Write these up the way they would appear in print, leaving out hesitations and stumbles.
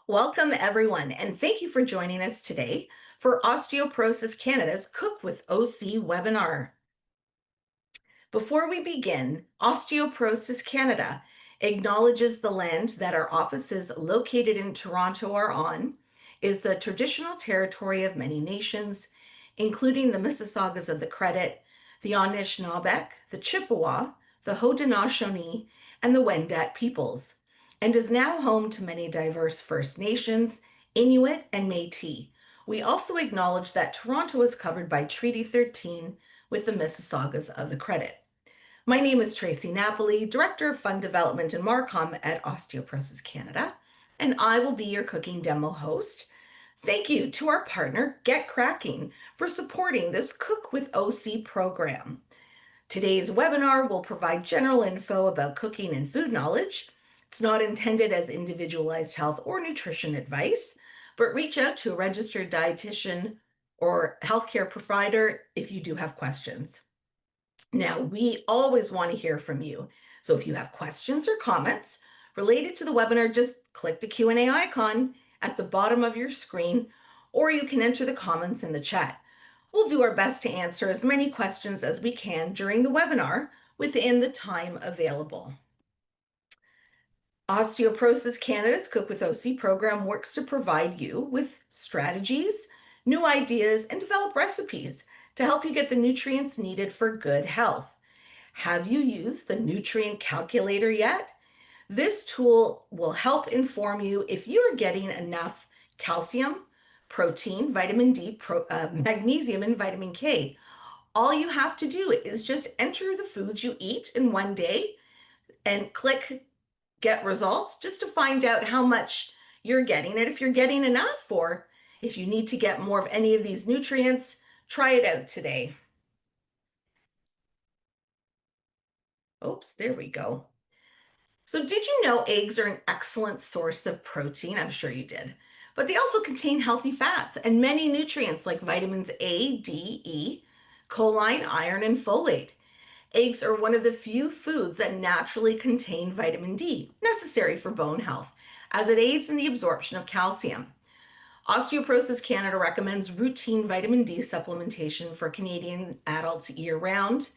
Welcome, everyone, and thank you for joining us today for Osteoporosis Canada's Cook with OC webinar. Before we begin, Osteoporosis Canada acknowledges the land that our offices located in Toronto are on is the traditional territory of many nations, including the Mississaugas of the Credit, the Anishinaabe, the Chippewa, the Haudenosaunee, and the Wendat peoples, and is now home to many diverse First Nations, Inuit, and Métis. We also acknowledge that Toronto is covered by Treaty 13 with the Mississaugas of the Credit. My name is Tracie Napoli, Director of Fund Development and MARCOM at Osteoporosis Canada, and I will be your cooking demo host. Thank you to our partner, Get Cracking, for supporting this Cook with OC program. Today's webinar will provide general info about cooking and food knowledge. It's not intended as individualized health or nutrition advice, but reach out to a registered dietitian or healthcare provider if you do have questions. Now, we always want to hear from you. So if you have questions or comments related to the webinar, just click the Q&A icon at the bottom of your screen, or you can enter the comments in the chat. We'll do our best to answer as many questions as we can during the webinar within the time available. Osteoporosis Canada's Cook with OC program works to provide you with strategies, new ideas, and develop recipes to help you get the nutrients needed for good health. Have you used the nutrient calculator yet? This tool will help inform you if you are getting enough calcium, protein, vitamin D, magnesium, and vitamin K. All you have to do is just enter the foods you eat in one day and click Get Results just to find out how much you're getting and if you're getting enough, or if you need to get more of any of these nutrients. Try it out today. Oops, there we go. So did you know eggs are an excellent source of protein? I'm sure you did. But they also contain healthy fats and many nutrients like vitamins A, D, E, choline, iron, and folate. Eggs are one of the few foods that naturally contain vitamin D, necessary for bone health, as it aids in the absorption of calcium. Osteoporosis Canada recommends routine vitamin D supplementation for Canadian adults year-round.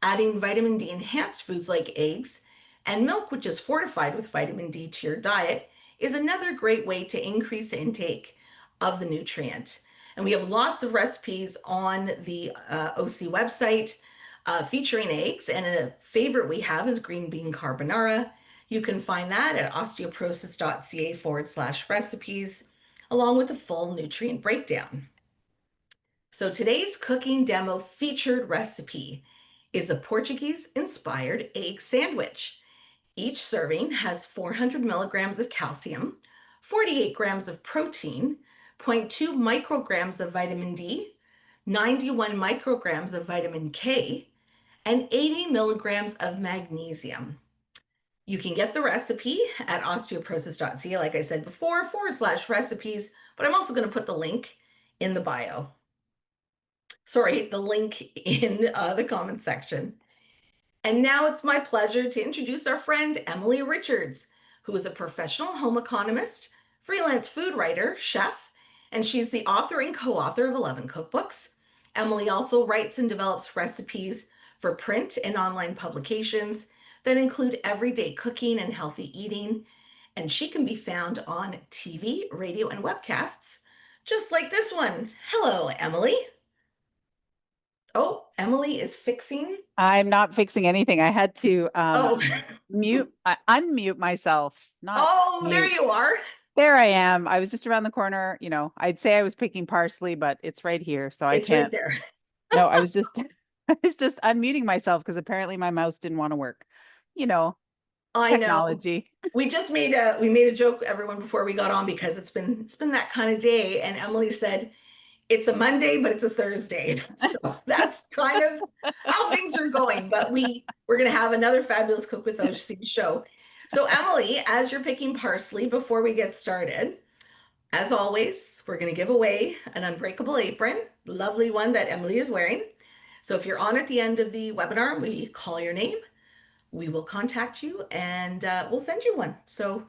Adding vitamin D enhanced foods like eggs and milk, which is fortified with vitamin D, to your diet is another great way to increase intake of the nutrient. And we have lots of recipes on the OC website featuring eggs, and a favorite we have is green bean carbonara. You can find that at osteoporosis.ca/recipes, along with a full nutrient breakdown. So today's cooking demo featured recipe is a Portuguese inspired egg sandwich. Each serving has 400 milligrams of calcium, 48 grams of protein, 0.2 micrograms of vitamin D, 91 micrograms of vitamin K, and 80 milligrams of magnesium. You can get the recipe at osteoporosis.ca, like I said before, /recipes, but I'm also going to put the link in the bio. Sorry, the link in the comment section. And now it's my pleasure to introduce our friend Emily Richards, who is a professional home economist, freelance food writer, chef, and she's the author and co-author of 11 cookbooks. Emily also writes and develops recipes for print and online publications that include everyday cooking and healthy eating, and she can be found on TV, radio, and webcasts, just like this one. Hello, Emily. Oh, Emily is fixing. I'm not fixing anything. I had to Oh, unmute myself. Not oh, there mute. you are. There I am. I was just around the corner. You know, I'd say I was picking parsley, but it's right here, so I It's right can't. there. No, I was just I was just unmuting myself because apparently my mouse didn't want to work. You know, I know. technology. We just made a joke, everyone, before we got on, because it's been that kind of day, and Emily said it's a Monday, but it's a Thursday. So that's kind of how things are going. But we're going to have another fabulous Cook with OC show. So Emily, as you're picking parsley, before we get started, as always, we're going to give away an unbreakable apron, lovely one that Emily is wearing. So if you're on at the end of the webinar, we call your name, we will contact you, and we'll send you one. So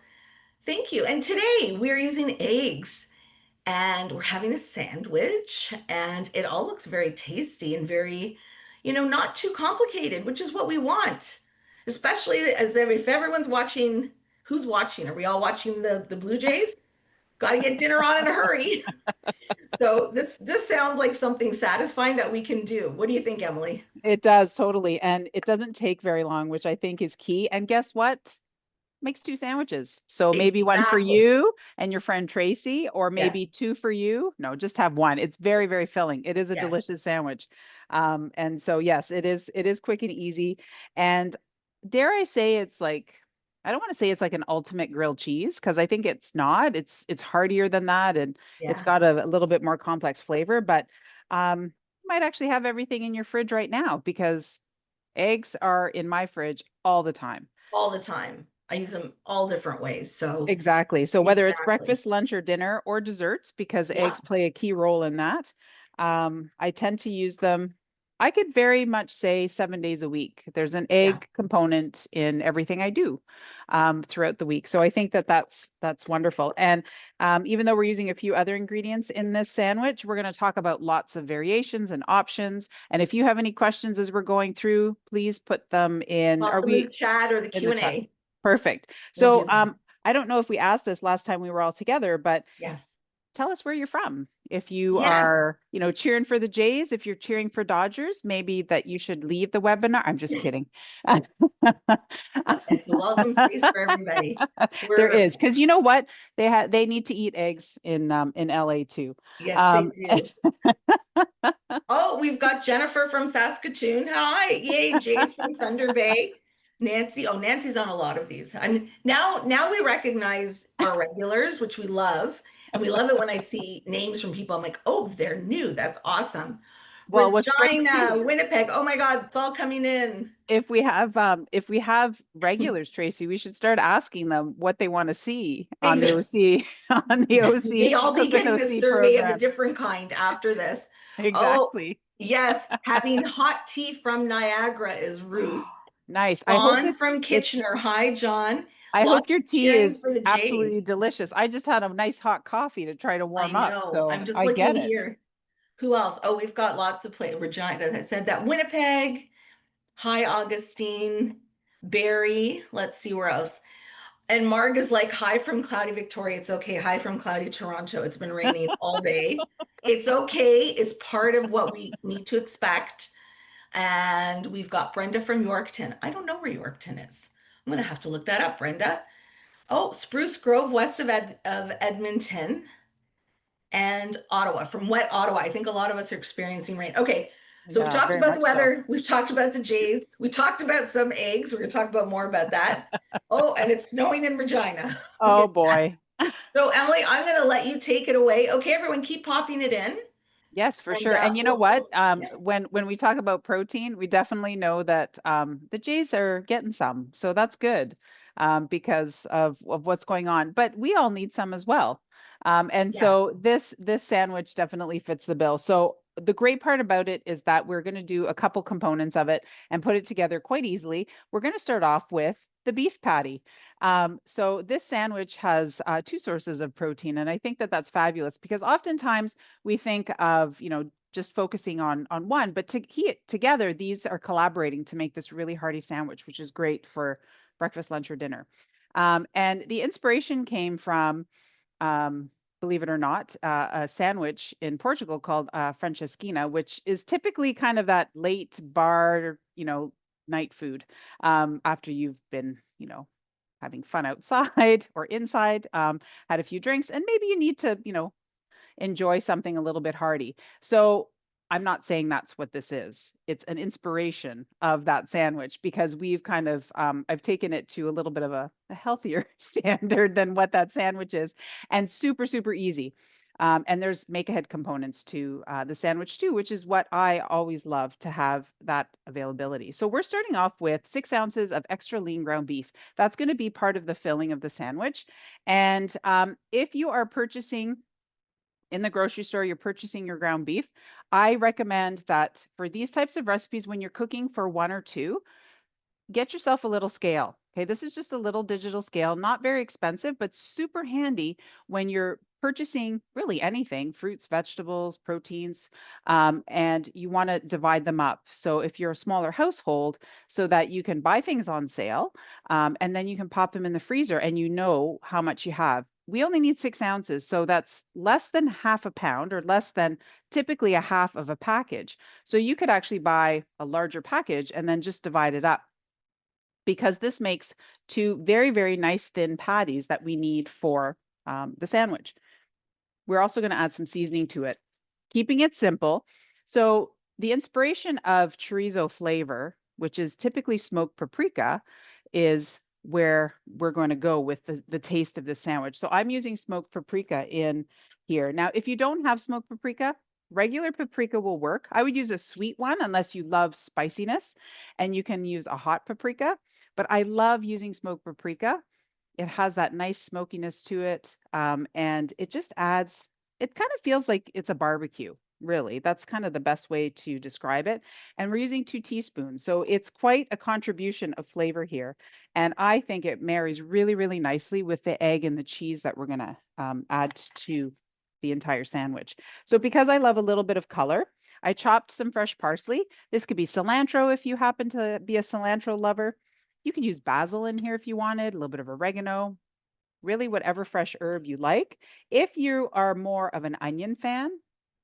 Thank you. And today we're using eggs and we're having a sandwich, and it all looks very tasty and very, not too complicated, which is what we want. Especially as if everyone's watching, who's watching? Are we all watching the Blue Jays? Got to get dinner on in a hurry. So this sounds like something satisfying that we can do. What do you think, Emily? It does totally. And it doesn't take very long, which I think is key. And guess what? Makes two sandwiches. So maybe one for Exactly. you and your friend Tracie, or maybe Yes. two for you. No, just have one. It's very, very filling. It is a Yes. delicious sandwich. And so yes, it is quick and easy. And dare I say it's like, I don't want to say it's like an ultimate grilled cheese because I think it's not. It's heartier than that, and it's Yeah. got a little bit more complex flavor, but you might actually have everything in your fridge right now because eggs are in my fridge all the time. All the time. I use them all different ways. So Exactly. So whether it's exactly. breakfast, lunch, or dinner, or desserts, because Yeah. eggs play a key role in that, I tend to use them. I could very much say 7 days a week. There's an Yeah. egg component in everything I do throughout the week. So I think that that's wonderful. And even though we're using a few other ingredients in this sandwich, we're going to talk about lots of variations and options. And if you have any questions as we're going through, please put them in. Pop Are them in the we chat or the in the chat? Q&A. Perfect. We'll So do that. I don't know if we asked this last time we were all together, but Yes. tell us where you're from. If you Yes. are, cheering for the Jays, if you're cheering for Dodgers, maybe that you should leave the webinar. I'm just kidding. It's a welcome space for everybody. There We're is, because you know what? They need to eat eggs in LA too. Yes, they Um, do. Oh, we've got Jennifer from Saskatoon. Hi. Yay, Jace from Thunder Bay. Nancy. Oh, Nancy's on a lot of these. And now we recognize our regulars, which we love. And we love it when I see names from people. I'm like, oh, they're new. That's awesome. well, what's great Regina, too, Winnipeg. Oh my God, it's all coming in. if we have regulars, Tracie, we should start asking them what they want to see on the Exactly. OC on the They OC all be Cook with getting a OC survey of a program. different kind after this. Oh, Exactly. yes. Having hot tea from Niagara is Ruth. Nice. I hope John it's from it's Kitchener. Hi, John. I hope Lots your of tea cheering is for the Jays. absolutely delicious. I just had a nice hot coffee to try to I warm up, know. I'm so just I looking get it. here. Who else? Oh, we've got lots of play. Regina that said that. Winnipeg. Hi, Augustine. Barry. Let's see where else. And Marg is like, hi from cloudy Victoria. It's okay. Hi from cloudy Toronto. It's been raining all day. It's okay. It's part of what we need to expect. And we've got Brenda from Yorkton. I don't know where Yorkton is. I'm going to have to look that up, Brenda. Oh, Spruce Grove, west of Edmonton and Ottawa, from wet Ottawa. I think a lot of us are experiencing rain. Okay, so we've Yeah, talked very about the much so. weather. We've talked about the Jays. We talked about some eggs. We're going to talk about more about that. Oh, and it's snowing in Regina. Look Oh at that. boy. So, Emily, I'm going to let you take it away. Okay, everyone, keep popping it in. Yes, for And sure. And you know what? yeah, When we talk about protein, we definitely know that the Jays are getting some, so that's good because of what's going on. But we all need some as well. And yes. so this sandwich definitely fits the bill. So the great part about it is that we're going to do a couple components of it and put it together quite easily. We're going to start off with the beef patty. So this sandwich has two sources of protein, and I think that that's fabulous because oftentimes we think of, just focusing on one, but together, these are collaborating to make this really hearty sandwich, which is great for breakfast, lunch, or dinner. And the inspiration came from, um, believe it or not, a sandwich in Portugal called Franceschina, which is typically kind of that late bar, night food after you've been, having fun outside or inside, had a few drinks, and maybe you need to, enjoy something a little bit hearty. So I'm not saying that's what this is. It's an inspiration of that sandwich because we've kind of, I've taken it to a little bit of a healthier standard than what that sandwich is, and super, super easy. And there's make ahead components to the sandwich too, which is what I always love to have that availability. So we're starting off with 6 ounces of extra lean ground beef. That's going to be part of the filling of the sandwich. And if you are purchasing in the grocery store, you're purchasing your ground beef, I recommend that for these types of recipes, when you're cooking for one or two, get yourself a little scale Okay, this is just a little digital scale, not very expensive, but super handy when you're purchasing really anything, fruits, vegetables, proteins, and you want to divide them up. So if you're a smaller household, so that you can buy things on sale, and then you can pop them in the freezer and you know how much you have. We only need 6 ounces, so that's less than half a pound or less than typically a half of a package. So you could actually buy a larger package and then just divide it up, because this makes two very, very nice thin patties that we need for the sandwich. We're also going to add some seasoning to it, keeping it simple. So the inspiration of chorizo flavor, which is typically smoked paprika, is where we're going to go with the taste of the sandwich. So I'm using smoked paprika in here. Now, if you don't have smoked paprika, regular paprika will work. I would use a sweet one unless you love spiciness, and you can use a hot paprika. But I love using smoked paprika. It has that nice smokiness to it, and it just adds, it kind of feels like it's a barbecue, really. That's kind of the best way to describe it. And we're using 2 teaspoons, so it's quite a contribution of flavor here. And I think it marries really, really nicely with the egg and the cheese that we're going to add to the entire sandwich. So because I love a little bit of color, I chopped some fresh parsley. This could be cilantro if you happen to be a cilantro lover. You could use basil in here if you wanted, a little bit of oregano, really whatever fresh herb you like. If you are more of an onion fan,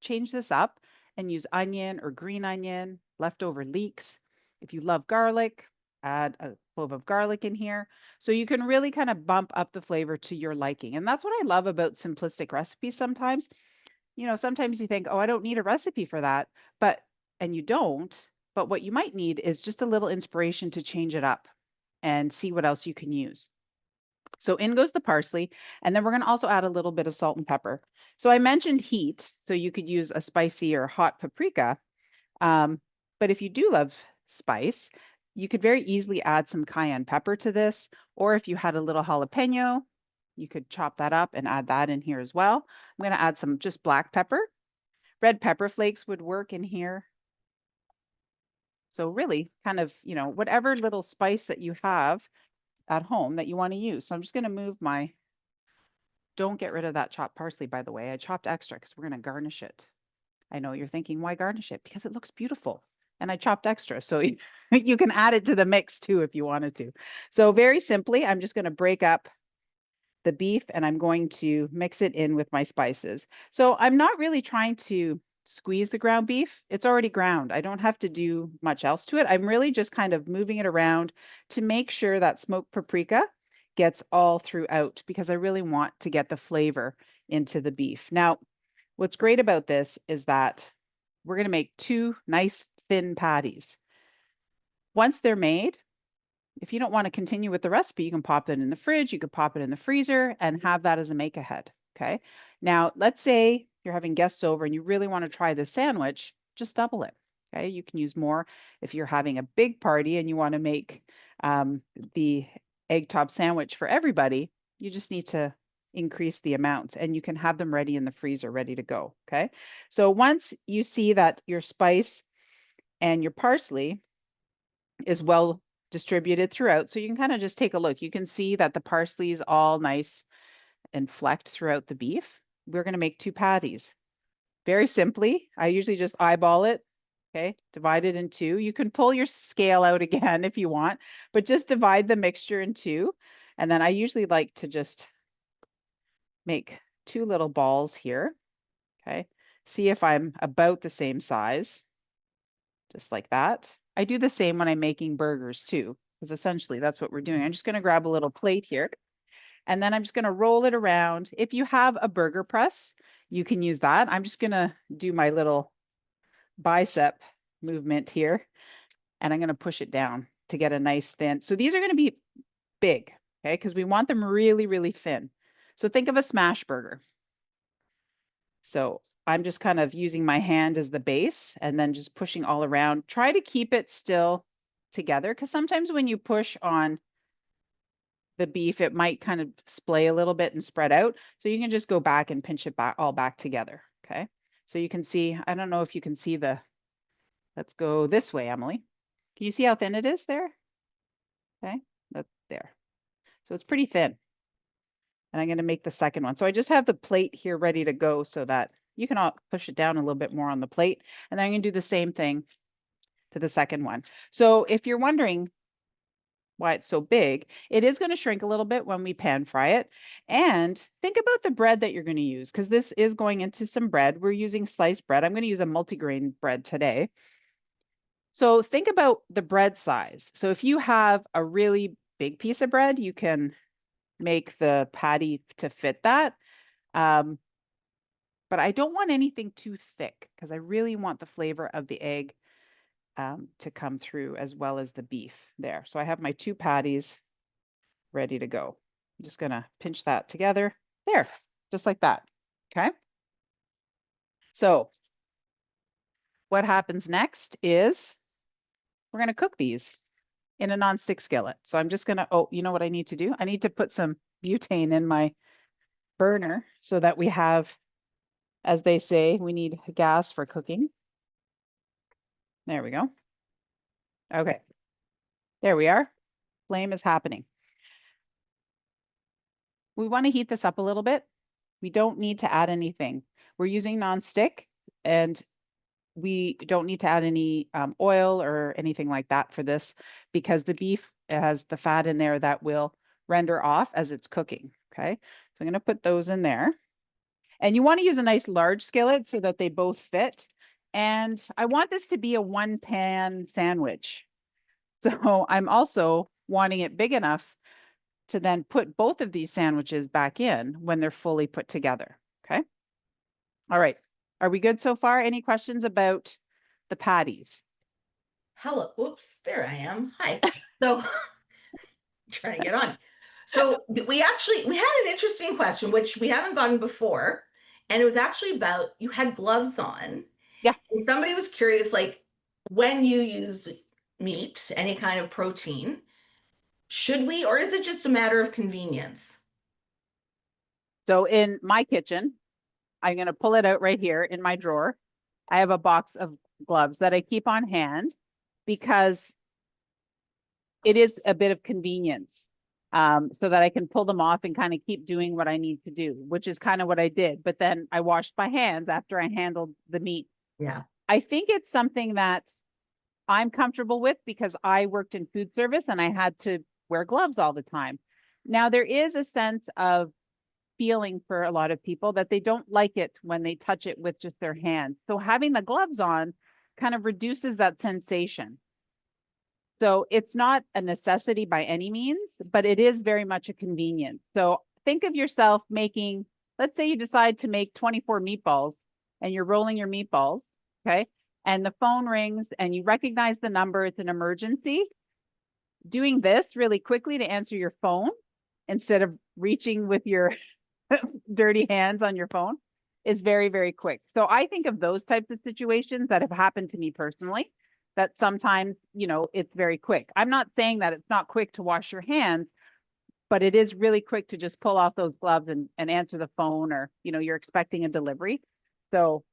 change this up and use onion or green onion, leftover leeks. If you love garlic, add a clove of garlic in here. So you can really kind of bump up the flavor to your liking. And that's what I love about simplistic recipes sometimes. Sometimes you think, oh, I don't need a recipe for that, and you don't, but what you might need is just a little inspiration to change it up and see what else you can use. So in goes the parsley, and then we're going to also add a little bit of salt and pepper. So I mentioned heat, so you could use a spicy or hot paprika. But if you do love spice, you could very easily add some cayenne pepper to this, or if you had a little jalapeno, you could chop that up and add that in here as well. I'm going to add some just black pepper. Red pepper flakes would work in here. So really kind of, whatever little spice that you have at home that you want to use. So I'm just going to move don't get rid of that chopped parsley, by the way. I chopped extra because we're going to garnish it. I know you're thinking, why garnish it? Because it looks beautiful. And I chopped extra. So you can add it to the mix too if you wanted to. So very simply, I'm just going to break up the beef and I'm going to mix it in with my spices. So I'm not really trying to squeeze the ground beef. It's already ground. I don't have to do much else to it. I'm really just kind of moving it around to make sure that smoked paprika gets all throughout, because I really want to get the flavor into the beef. Now, what's great about this is that we're going to make 2 nice thin patties. Once they're made, if you don't want to continue with the recipe, you can pop it in the fridge, you could pop it in the freezer and have that as a make ahead. Okay. Now, let's say you're having guests over and you really want to try this sandwich, just double it. Okay. You can use more if you're having a big party and you want to make the egg top sandwich for everybody. You just need to increase the amounts and you can have them ready in the freezer, ready to go. Okay. So once you see that your spice and your parsley is well distributed throughout. So you can kind of just take a look. You can see that the parsley is all nice and flecked throughout the beef. We're going to make 2 patties. Very simply, I usually just eyeball it. Okay, divide it in 2. You can pull your scale out again if you want, but just divide the mixture in 2. And then I usually like to just make 2 little balls here. Okay, see if I'm about the same size, just like that. I do the same when I'm making burgers too, because essentially that's what we're doing. I'm just going to grab a little plate here, and then I'm just going to roll it around. If you have a burger press, you can use that. I'm just going to do my little bicep movement here, and I'm going to push it down to get a nice thin. So these are going to be big, okay, because we want them really, really thin. So think of a smash burger. So I'm just kind of using my hand as the base and then just pushing all around. Try to keep it still together, because sometimes when you push on the beef, it might kind of splay a little bit and spread out. So you can just go back and pinch it back all back together. Okay. So you can see, I don't know if you can see let's go this way, Emily. Can you see how thin it is there? Okay. there. So it's pretty thin. And I'm going to make the second one. So I just have the plate here ready to go so that you can all push it down a little bit more on the plate. And then I'm going to do the same thing to the second one. So if you're wondering why it's so big, it is going to shrink a little bit when we pan fry it. And think about the bread that you're going to use, because this is going into some bread. We're using sliced bread. I'm going to use a multigrain bread today. So think about the bread size. So if you have a really big piece of bread, you can make the patty to fit that. But I don't want anything too thick because I really want the flavor of the egg to come through as well as the beef there. So I have my 2 patties ready to go. I'm just gonna pinch that together there, just like that. Okay. So what happens next is we're gonna cook these in a nonstick skillet. So I'm just gonna, oh, you know what I need to do? I need to put some butane in my burner so that we have, as they say, we need gas for cooking. There we go. Okay, there we are. Flame is happening. We want to heat this up a little bit. We don't need to add anything. We're using nonstick, and we don't need to add any oil or anything like that for this because the beef has the fat in there that will render off as it's cooking. Okay, so I'm going to put those in there. And you want to use a nice large skillet so that they both fit. And I want this to be a 1-pan sandwich. So I'm also wanting it big enough to then put both of these sandwiches back in when they're fully put together. Okay. All right. Are we good so far? Any questions about the patties? Hello. Oops, there I am. Hi. So trying to get on. So we had an interesting question, which we haven't gotten before. And it was actually about you had gloves on. Yeah. And somebody was curious, like when you use meat, any kind of protein, should we, or is it just a matter of convenience? So in my kitchen, I'm going to pull it out right here in my drawer. I have a box of gloves that I keep on hand because it is a bit of convenience, so that I can pull them off and kind of keep doing what I need to do, which is kind of what I did. But then I washed my hands after I handled the meat. Yeah. I think it's something that I'm comfortable with because I worked in food service and I had to wear gloves all the time. Now, there is a sense of feeling for a lot of people that they don't like it when they touch it with just their hands. So having the gloves on kind of reduces that sensation. So it's not a necessity by any means, but it is very much a convenience. So think of yourself making, let's say you decide to make 24 meatballs and you're rolling your meatballs, okay? And the phone rings and you recognize the number, it's an emergency. Doing this really quickly to answer your phone instead of reaching with your dirty hands on your phone is very, very quick. So I think of those types of situations that have happened to me personally, that sometimes, it's very quick. I'm not saying that it's not quick to wash your hands, but it is really quick to just pull off those gloves and answer the phone, or, you're expecting a delivery. So,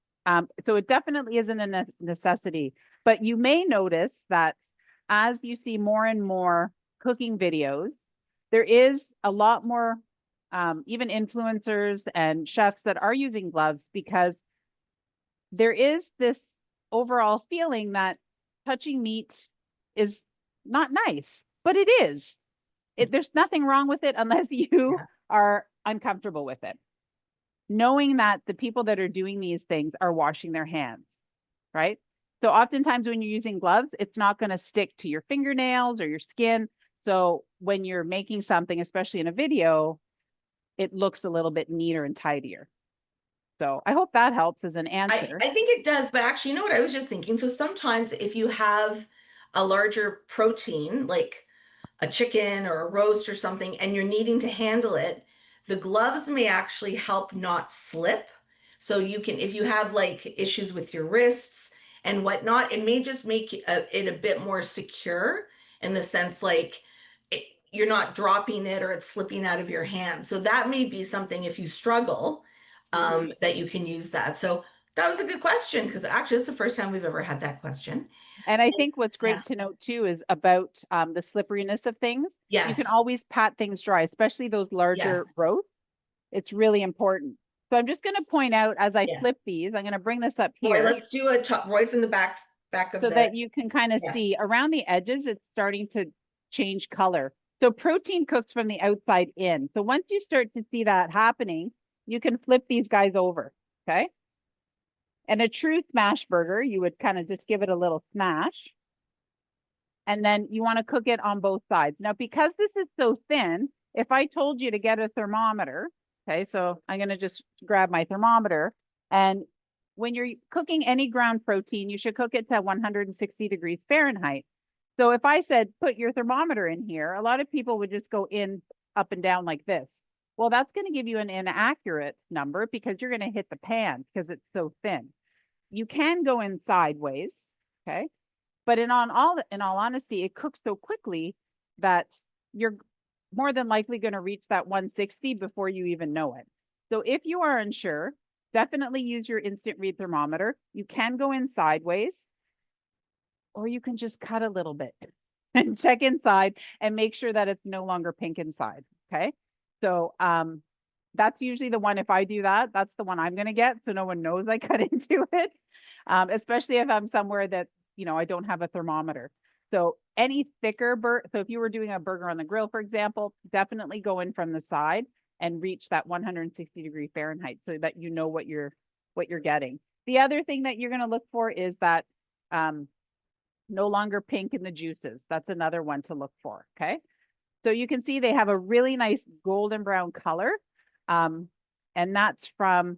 so it definitely isn't a necessity, but you may notice that as you see more and more cooking videos, there is a lot more even influencers and chefs that are using gloves because there is this overall feeling that touching meat is not nice, but it is. There's nothing wrong with it unless you Yeah. are uncomfortable with it. Knowing that the people that are doing these things are washing their hands, right? So oftentimes when you're using gloves, it's not going to stick to your fingernails or your skin. So when you're making something, especially in a video, it looks a little bit neater and tidier. So I hope that helps as an answer. I think it does, but actually, you know what I was just thinking? So sometimes if you have a larger protein, like a chicken or a roast or something, and you're needing to handle it, the gloves may actually help not slip. So you can, if you have like issues with your wrists and whatnot, it may just make it a bit more secure in the sense like you're not dropping it or it's slipping out of your hand. So that may be something if you struggle, Mhm. that you can use that. So That was a good question because actually it's the first time we've ever had that question. And I think what's Yeah. great to note too is about the slipperiness of things. You can Yes. always pat things dry, especially those larger Yes. growths. It's really important. So I'm just going to point out as I Yeah. flip these, I'm going to bring this up Roy, here let's do a top. Roy's in the back of so the. that you can kind of Yes. see around the edges, it's starting to change color. So protein cooks from the outside in. So once you start to see that happening, you can flip these guys over. Okay. And a true smash burger, you would kind of just give it a little smash. And then you want to cook it on both sides. Now, because this is so thin, if I told you to get a thermometer, okay, so I'm going to just grab my thermometer. And when you're cooking any ground protein, you should cook it to 160 degrees Fahrenheit. So if I said, put your thermometer in here, a lot of people would just go in up and down like this. Well, that's going to give you an inaccurate number because you're going to hit the pan because it's so thin. You can go in sideways, okay? But in all honesty, it cooks so quickly that you're more than likely going to reach that 160 before you even know it. So if you are unsure, definitely use your instant read thermometer. You can go in sideways, or you can just cut a little bit and check inside and make sure that it's no longer pink inside. Okay. So that's usually the one, if I do that, that's the one I'm going to get. So no one knows I cut into it, especially if I'm somewhere that, I don't have a thermometer. So any thicker so if you were doing a burger on the grill, for example, definitely go in from the side and reach that 160 degree Fahrenheit so that you know what you're getting. The other thing that you're going to look for is that no longer pink in the juices. That's another one to look for. Okay. So you can see they have a really nice golden brown color. And that's from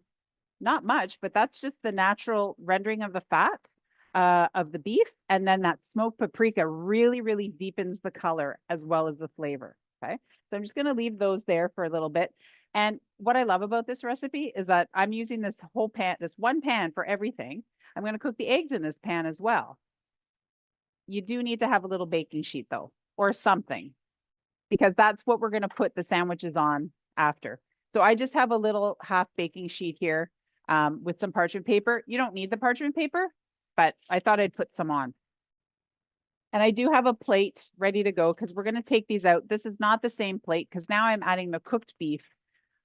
not much, but that's just the natural rendering of the fat of the beef. And then that smoked paprika really, really deepens the color as well as the flavor. Okay. So I'm just going to leave those there for a little bit. And what I love about this recipe is that I'm using this whole pan, this one pan for everything. I'm going to cook the eggs in this pan as well. You do need to have a little baking sheet though, or something, because that's what we're going to put the sandwiches on after. So I just have a little half baking sheet here with some parchment paper. You don't need the parchment paper, but I thought I'd put some on. And I do have a plate ready to go because we're going to take these out. This is not the same plate because now I'm adding the cooked beef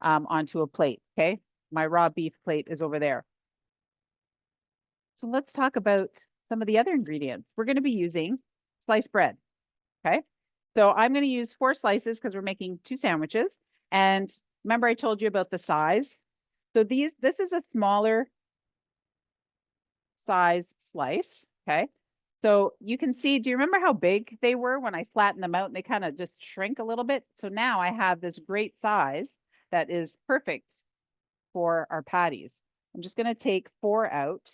onto a plate. Okay. My raw beef plate is over there. So let's talk about some of the other ingredients. We're going to be using sliced bread. Okay. So I'm going to use 4 slices because we're making 2 sandwiches. And remember I told you about the size. So this is a smaller size slice. Okay. So you can see, do you remember how big they were when I flattened them out and they kind of just shrink a little bit? So now I have this great size that is perfect for our patties. I'm just going to take 4 out.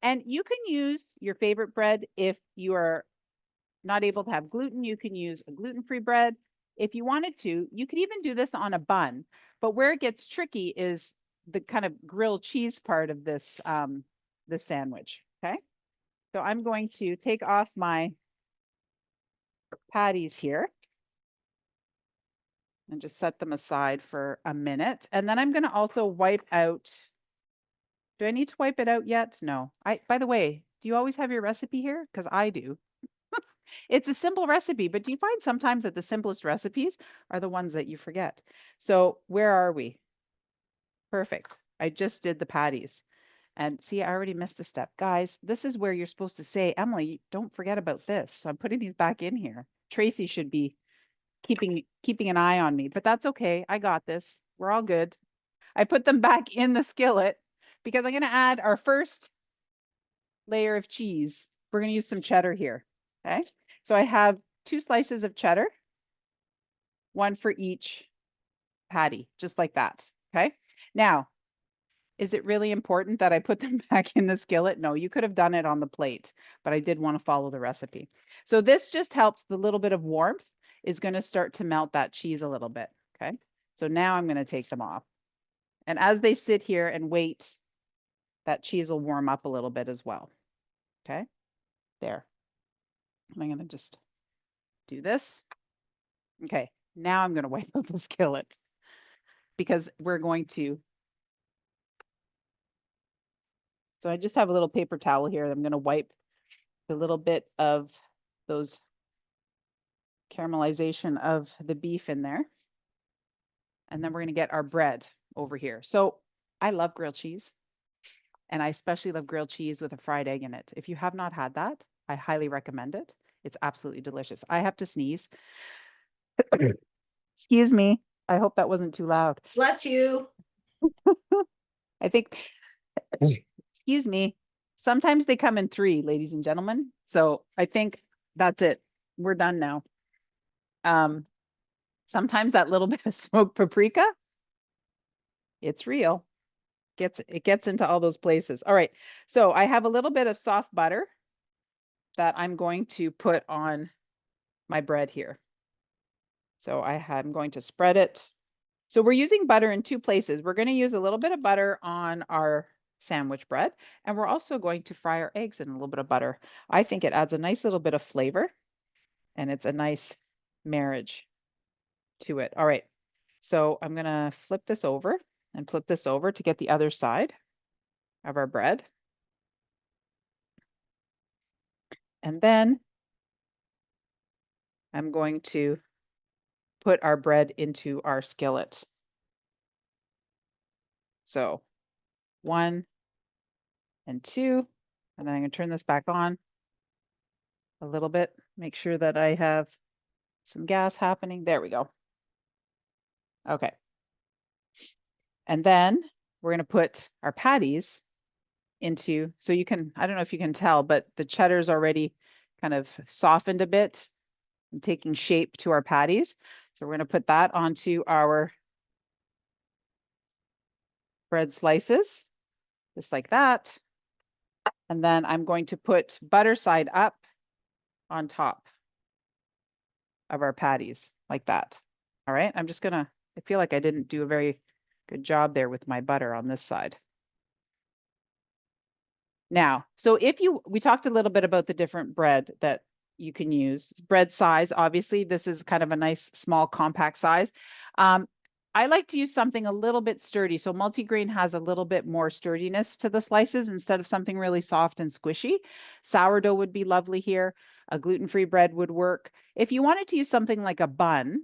And you can use your favorite bread if you are not able to have gluten. You can use a gluten-free bread. If you wanted to, you could even do this on a bun. But where it gets tricky is the kind of grilled cheese part of this this sandwich. Okay. So I'm going to take off my patties here and just set them aside for a minute. And then I'm going to also wipe out. Do I need to wipe it out yet? No. By the way, do you always have your recipe here? Because I do. It's a simple recipe, but do you find sometimes that the simplest recipes are the ones that you forget? So where are we? Perfect. I just did the patties. And see, I already missed a step. Guys, this is where you're supposed to say, Emily, don't forget about this. So I'm putting these back in here. Tracie should be keeping an eye on me, but that's okay. I got this. We're all good. I put them back in the skillet because I'm going to add our first layer of cheese. We're going to use some cheddar here. Okay. So I have 2 slices of cheddar, 1 for each patty, just like that. Okay. Now, is it really important that I put them back in the skillet? No, you could have done it on the plate, but I did want to follow the recipe. So this just helps. The little bit of warmth is going to start to melt that cheese a little bit. Okay. So now I'm going to take them off. And as they sit here and wait, that cheese will warm up a little bit as well. Okay. There. And I'm going to just do this. Okay. Now I'm going to wipe out the skillet because we're going to So I just have a little paper towel here. I'm going to wipe the little bit of those caramelization of the beef in there. And then we're going to get our bread over here. So I love grilled cheese. And I especially love grilled cheese with a fried egg in it. If you have not had that, I highly recommend it. It's absolutely delicious. I have to sneeze. Excuse me. I hope that wasn't too loud. Bless you. I think, excuse me. Sometimes they come in 3, ladies and gentlemen. So I think that's it. We're done now. Sometimes that little bit of smoked paprika, it's real. It gets into all those places. All right. So I have a little bit of soft butter that I'm going to put on my bread here. So I'm going to spread it. So we're using butter in 2 places. We're going to use a little bit of butter on our sandwich bread, and we're also going to fry our eggs in a little bit of butter. I think it adds a nice little bit of flavor, and it's a nice marriage to it. All right. So I'm going to flip this over and flip this over to get the other side of our bread. And then I'm going to put our bread into our skillet. So 1 and 2, and then I'm going to turn this back on a little bit, make sure that I have some gas happening. There we go. Okay. And then we're going to put our patties into, so you can, I don't know if you can tell, but the cheddar's already kind of softened a bit and taking shape to our patties. So we're going to put that onto our bread slices, just like that. And then I'm going to put butter side up on top of our patties like that. All right. I'm just gonna, I feel like I didn't do a very good job there with my butter on this side. Now, so we talked a little bit about the different bread that you can use. Bread size, obviously, this is kind of a nice, small, compact size. I like to use something a little bit sturdy. So multigrain has a little bit more sturdiness to the slices instead of something really soft and squishy. Sourdough would be lovely here. A gluten-free bread would work. If you wanted to use something like a bun,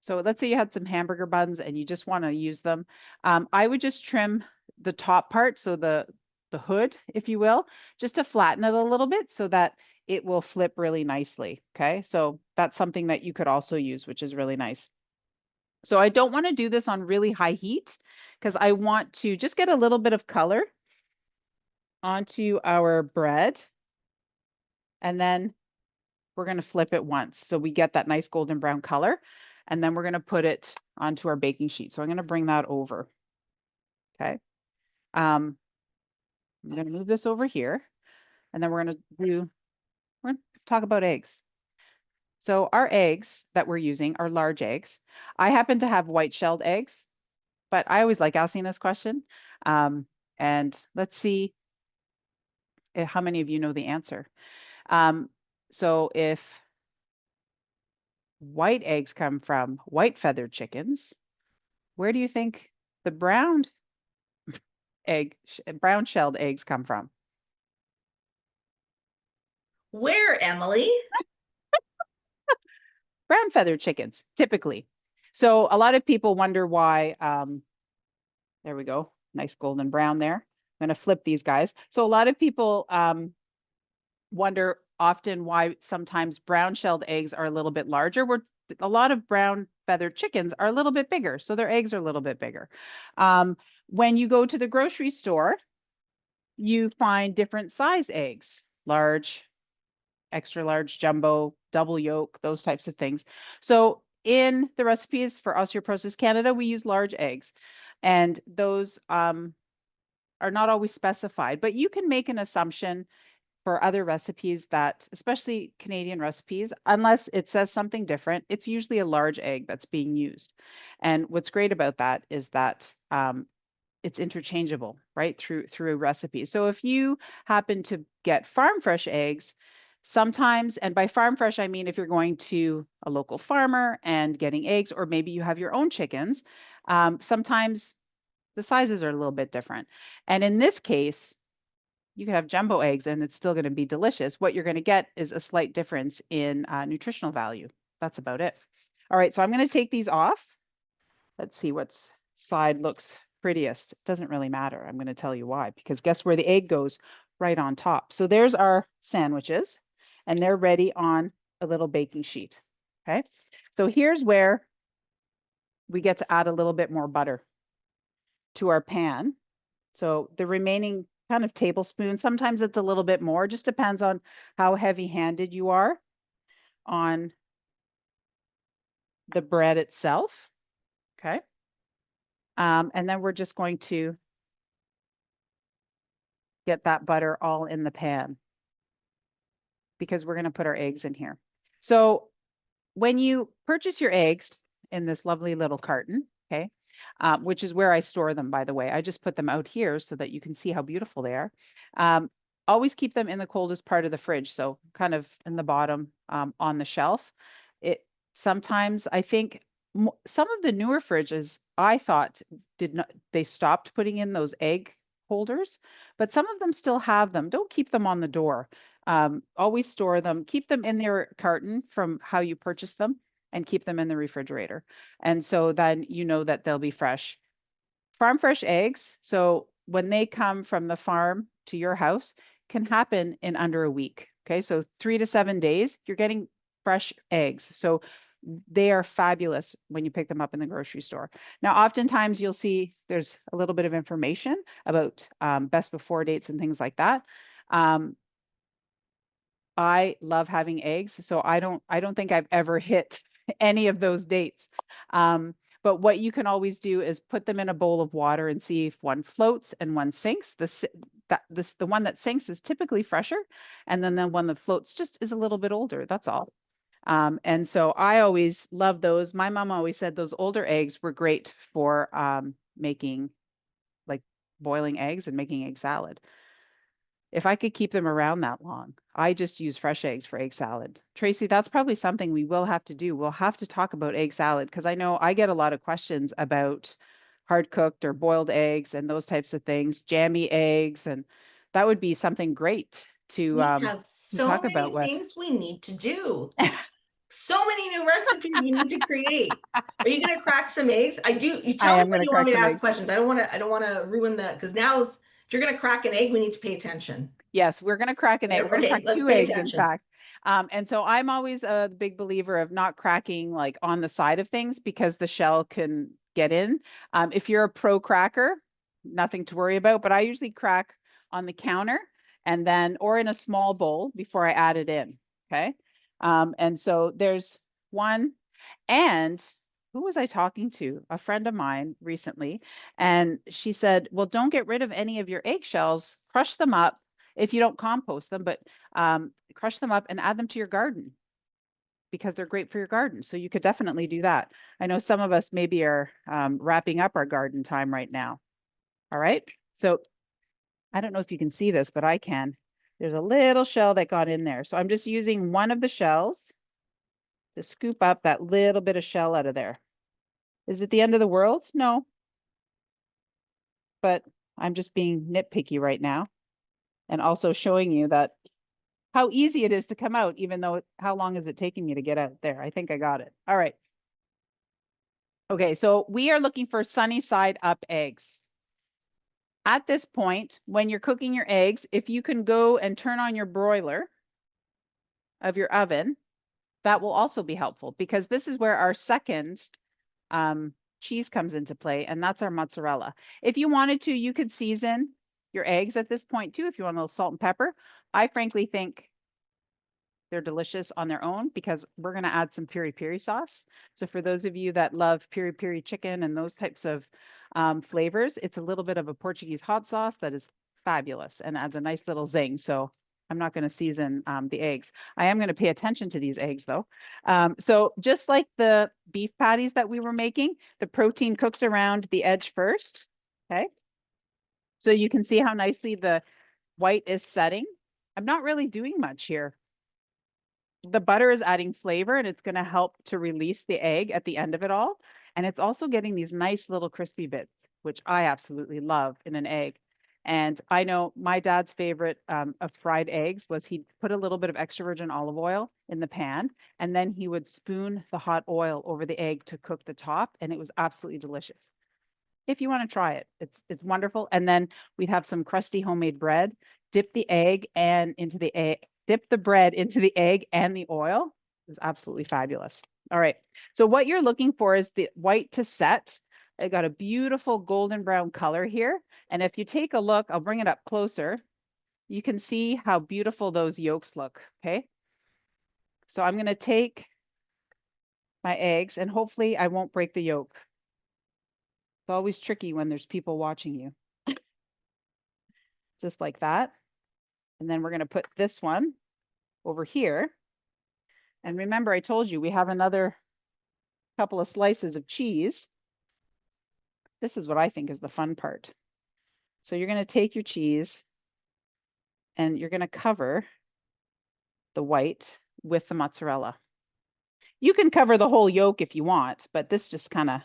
so let's say you had some hamburger buns and you just want to use them, I would just trim the top part, so the hood, if you will, just to flatten it a little bit so that it will flip really nicely. Okay, so that's something that you could also use, which is really nice. So I don't want to do this on really high heat because I want to just get a little bit of color onto our bread. And then we're going to flip it once. So we get that nice golden brown color. And then we're going to put it onto our baking sheet. So I'm going to bring that over. Okay. I'm going to move this over here. And then we're going to talk about eggs. So our eggs that we're using are large eggs. I happen to have white-shelled eggs, but I always like asking this question. And let's see how many of you know the answer. So if white eggs come from white feathered chickens, where do you think the brown shelled eggs come from? Where, Emily? Brown feathered chickens, typically. So a lot of people wonder why, there we go, nice golden brown there. I'm going to flip these guys. So a lot of people wonder often why sometimes brown shelled eggs are a little bit larger, where a lot of brown feathered chickens are a little bit bigger. So their eggs are a little bit bigger. When you go to the grocery store, you find different size eggs, large, extra large, jumbo, double yolk, those types of things. So in the recipes for Osteoporosis Canada, we use large eggs, and those are not always specified, but you can make an assumption for other recipes that, especially Canadian recipes, unless it says something different, it's usually a large egg that's being used. And what's great about that is that it's interchangeable, right, through a recipe. So if you happen to get farm fresh eggs, sometimes, and by farm fresh, I mean if you're going to a local farmer and getting eggs, or maybe you have your own chickens, sometimes the sizes are a little bit different. And in this case, You could have jumbo eggs and it's still going to be delicious. What you're going to get is a slight difference in nutritional value. That's about it. All right, so I'm going to take these off. Let's see what side looks prettiest. It doesn't really matter. I'm going to tell you why, because guess where the egg goes? Right on top. So there's our sandwiches, and they're ready on a little baking sheet. Okay, so here's where we get to add a little bit more butter to our pan. So the remaining kind of tablespoon, sometimes it's a little bit more, just depends on how heavy-handed you are on the bread itself. Okay. And then we're just going to get that butter all in the pan because we're going to put our eggs in here. So when you purchase your eggs in this lovely little carton, okay, which is where I store them, by the way. I just put them out here so that you can see how beautiful they are. Always keep them in the coldest part of the fridge, so kind of in the bottom on the shelf. It sometimes, I think, some of the newer fridges, I thought, they stopped putting in those egg holders, but some of them still have them. Don't keep them on the door. Always store them, keep them in their carton from how you purchase them, and keep them in the refrigerator. And so then you know that they'll be fresh. Farm fresh eggs, so when they come from the farm to your house, can happen in under a week. Okay, so 3 to 7 days, you're getting fresh eggs. So they are fabulous when you pick them up in the grocery store. Now, oftentimes you'll see there's a little bit of information about best before dates and things like that. I love having eggs, so I don't think I've ever hit any of those dates. But what you can always do is put them in a bowl of water and see if one floats and one sinks. The one that sinks is typically fresher, and then the one that floats just is a little bit older. That's all. And so I always love those. My mom always said those older eggs were great for making, like, boiling eggs and making egg salad. If I could keep them around that long, I just use fresh eggs for egg salad. Tracie, that's probably something we will have to do. We'll have to talk about egg salad because I know I get a lot of questions about hard cooked or boiled eggs and those types of things, jammy eggs, and that would be something great to We have so talk about many with. things we need to do. So many new recipes we need to create. Are you going to crack some eggs? You I tell me am when going to you want crack me to some ask eggs. questions. I don't want to ruin the, because now if you're going to crack an egg, we need to pay attention. Yes, we're going to crack an egg. We're going to Okay, crack let's 2 pay eggs, in attention. fact. And so I'm always a big believer of not cracking like on the side of things because the shell can get in. If you're a pro cracker, nothing to worry about, but I usually crack on the counter and then, or in a small bowl before I add it in. Okay. And so there's one. And who was I talking to? A friend of mine recently. And she said, well, don't get rid of any of your eggshells, crush them up if you don't compost them, but crush them up and add them to your garden because they're great for your garden. So you could definitely do that. I know some of us maybe are wrapping up our garden time right now. All right. So I don't know if you can see this, but I can. There's a little shell that got in there. So I'm just using one of the shells to scoop up that little bit of shell out of there. Is it the end of the world? No, but I'm just being nitpicky right now and also showing you that how easy it is to come out, even though how long is it taking me to get out there? I think I got it. All right. Okay, so we are looking for sunny side up eggs. At this point, when you're cooking your eggs, if you can go and turn on your broiler of your oven, that will also be helpful because this is where our second cheese comes into play, and that's our mozzarella. If you wanted to, you could season your eggs at this point too, if you want a little salt and pepper. I frankly think they're delicious on their own because we're going to add some piri sauce. So for those of you that love piri chicken and those types of flavors, it's a little bit of a Portuguese hot sauce that is fabulous and adds a nice little zing. So I'm not going to season the eggs. I am going to pay attention to these eggs though. So just like the beef patties that we were making, the protein cooks around the edge first. Okay. So you can see how nicely the white is setting. I'm not really doing much here. The butter is adding flavor and it's going to help to release the egg at the end of it all. And it's also getting these nice little crispy bits, which I absolutely love in an egg. And I know my dad's favorite of fried eggs was he'd put a little bit of extra virgin olive oil in the pan, and then he would spoon the hot oil over the egg to cook the top, and it was absolutely delicious. If you want to try it, it's wonderful. And then we'd have some crusty homemade bread, dip the egg and into the egg, dip the bread into the egg and the oil. It was absolutely fabulous. All right. So what you're looking for is the white to set. I got a beautiful golden brown color here. And if you take a look, I'll bring it up closer. You can see how beautiful those yolks look. Okay. So I'm going to take my eggs and hopefully I won't break the yolk. It's always tricky when there's people watching you. Just like that. And then we're going to put this one over here. And remember, I told you we have another couple of slices of cheese. This is what I think is the fun part. So you're going to take your cheese and you're going to cover the white with the mozzarella. You can cover the whole yolk if you want, but this just kind of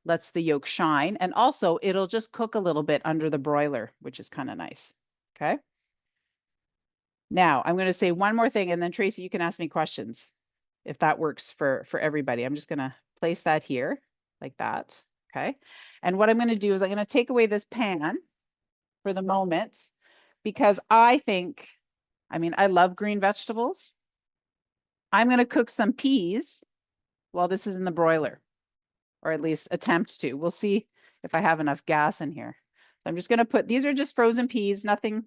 lets the yolk shine. And also it'll just cook a little bit under the broiler, which is kind of nice. Okay. Now I'm going to say one more thing, and then Tracie, you can ask me questions if that works for everybody. I'm just going to place that here like that. Okay. And what I'm going to do is I'm going to take away this pan for the moment because I think, I mean, I love green vegetables. I'm going to cook some peas while this is in the broiler, or at least attempt to. We'll see if I have enough gas in here. So I'm just going to put, these are just frozen peas, nothing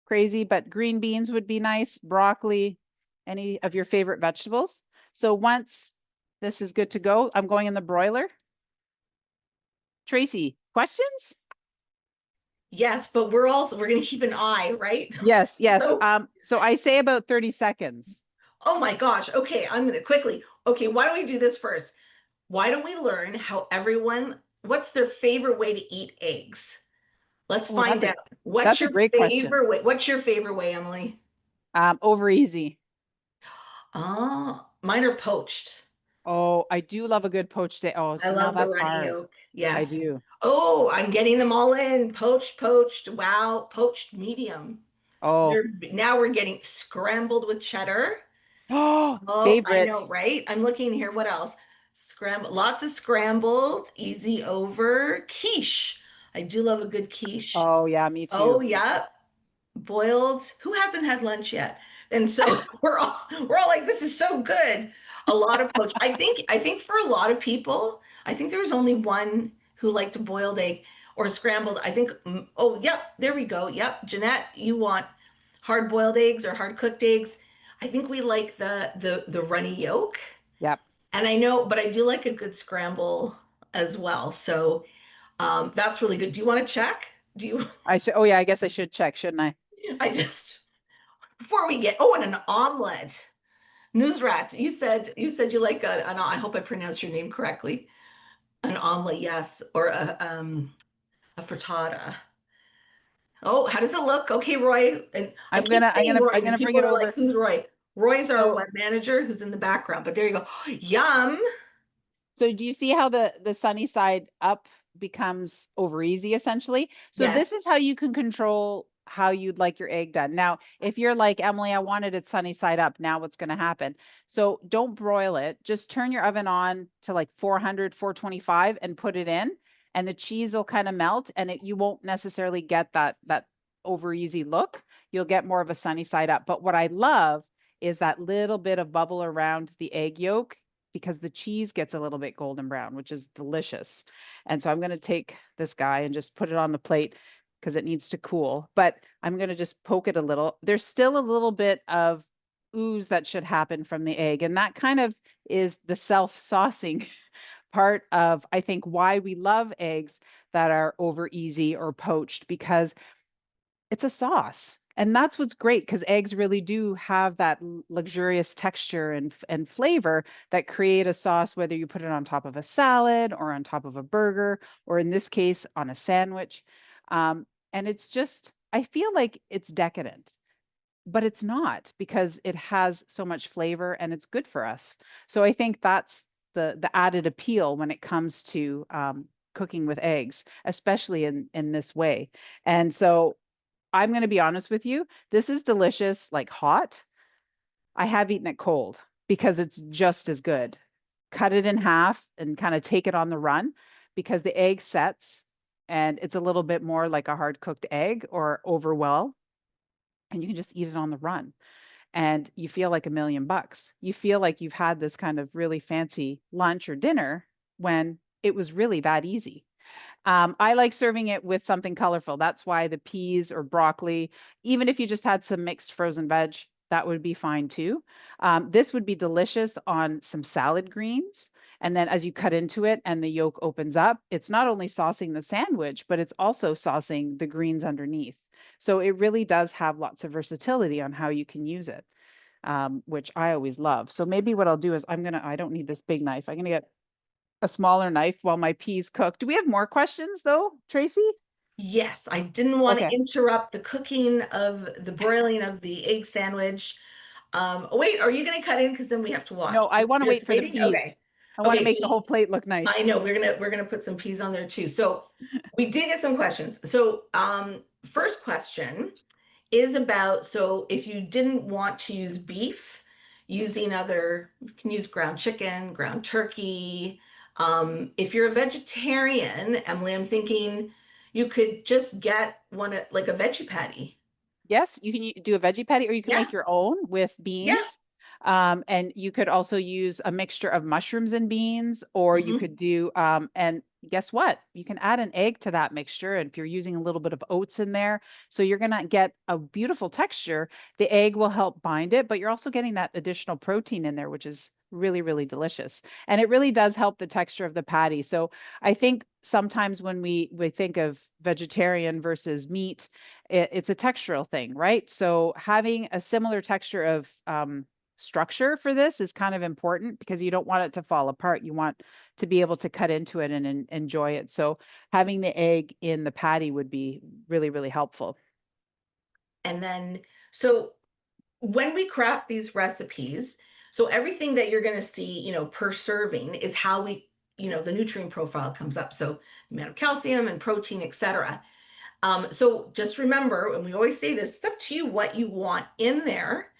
crazy, but green beans would be nice, broccoli, any of your favorite vegetables. So once this is good to go, I'm going in the broiler. Tracie, questions? Yes, but we're going to keep an eye, right? Yes, yes. So, So I say about 30 seconds. oh my gosh. Okay, I'm going to quickly. Okay, why don't we do this first? Why don't we learn how what's their favorite way to eat eggs? Let's Oh, find out. that's a great question. What's your favorite way, Emily? Over easy. Oh, mine are poached. Oh, I do love a good poached egg. Oh, I see, now love the that's runny hard. yolk. I Yes. do. Oh, I'm getting them all in. Poached. Wow, poached medium. Oh, Now we're getting scrambled with cheddar. oh, Oh, I favorite. know, right? I'm looking here. What else? Scramble, lots of scrambled, easy over. Quiche. I do love a good quiche. Oh, yeah, me Oh, too. yeah. Boiled. Who hasn't had lunch yet? And so we're all like, this is so good. A lot of poached. I think for a lot of people, I think there was only one who liked a boiled egg or scrambled. I think, oh, yep, there we go. Yep. Jeanette, you want hard boiled eggs or hard cooked eggs? I think we like the runny yolk. Yep. And I know, but I do like a good scramble as well. So that's really good. Do you want to check? Do you? I should, oh yeah, I guess I should check, shouldn't I? I just before we get, oh, and an omelet. Newsrat, you said you like I hope I pronounced your name correctly. An omelet, yes, or a frittata. Oh, how does it look? Okay, Roy. And I I'm keep gonna, I'm saying gonna, Roy, I'm and gonna bring people it are like, over. who's Roy? Roy's our So web manager who's in the background, but there you go. Yum. So do you see how the sunny side up becomes over easy essentially? So Yes. this is how you can control how you'd like your egg done. Now, if you're like, Emily, I wanted it sunny side up, now what's going to happen? So don't broil it. Just turn your oven on to like 400, 425 and put it in, and the cheese will kind of melt, and you won't necessarily get that over easy look. You'll get more of a sunny side up. But what I love is that little bit of bubble around the egg yolk, because the cheese gets a little bit golden brown, which is delicious. And so I'm going to take this guy and just put it on the plate because it needs to cool. But I'm going to just poke it a little. There's still a little bit of ooze that should happen from the egg. And that kind of is the self-saucing part of, I think, why we love eggs that are over easy or poached, because it's a sauce. And that's what's great, because eggs really do have that luxurious texture and flavor that create a sauce, whether you put it on top of a salad or on top of a burger, or in this case, on a sandwich. And it's just, I feel like it's decadent, but it's not, because it has so much flavor and it's good for us. So I think that's the added appeal when it comes to cooking with eggs, especially in this way. And so I'm going to be honest with you, this is delicious, like hot. I have eaten it cold because it's just as good. Cut it in half and kind of take it on the run because the egg sets and it's a little bit more like a hard cooked egg or over well, and you can just eat it on the run and you feel like $1,000,000. You feel like you've had this kind of really fancy lunch or dinner when it was really that easy. I like serving it with something colorful. That's why the peas or broccoli, even if you just had some mixed frozen veg, that would be fine too. This would be delicious on some salad greens. And then as you cut into it and the yolk opens up, it's not only saucing the sandwich, but it's also saucing the greens underneath. So it really does have lots of versatility on how you can use it, which I always love. So maybe what I'll do is I don't need this big knife. I'm gonna get a smaller knife while my peas cook. Do we have more questions though, Tracie? Yes, I didn't want to Okay. interrupt the cooking of the broiling of the egg sandwich. Wait, are you going to cut in? Because then we have to watch. No, I want to Just wait for the waiting? peas. Okay. I want to Okay, so make the whole plate look I nice. know we're gonna put some peas on there too. So we did get some questions. So first question is about, so if you didn't want to use beef, using other, you can use ground chicken, ground turkey. If you're a vegetarian, Emily, I'm thinking you could just get like a veggie patty. Yes, you can do a veggie patty or you can Yeah, make your own with yeah. beans. And you could also use a mixture of mushrooms and beans, or you Mhm. could do, and guess what? You can add an egg to that mixture. And if you're using a little bit of oats in there, so you're going to get a beautiful texture. The egg will help bind it, but you're also getting that additional protein in there, which is really, really delicious. And it really does help the texture of the patty. So I think sometimes when we think of vegetarian versus meat, it's a textural thing, right? So having a similar texture of structure for this is kind of important because you don't want it to fall apart. You want to be able to cut into it and enjoy it. So having the egg in the patty would be really, really helpful. And then, so when we craft these recipes, so everything that you're going to see, per serving is how the nutrient profile comes up. So the amount of calcium and protein, etc. So just remember, and we always say this, it's up to you what you want in there.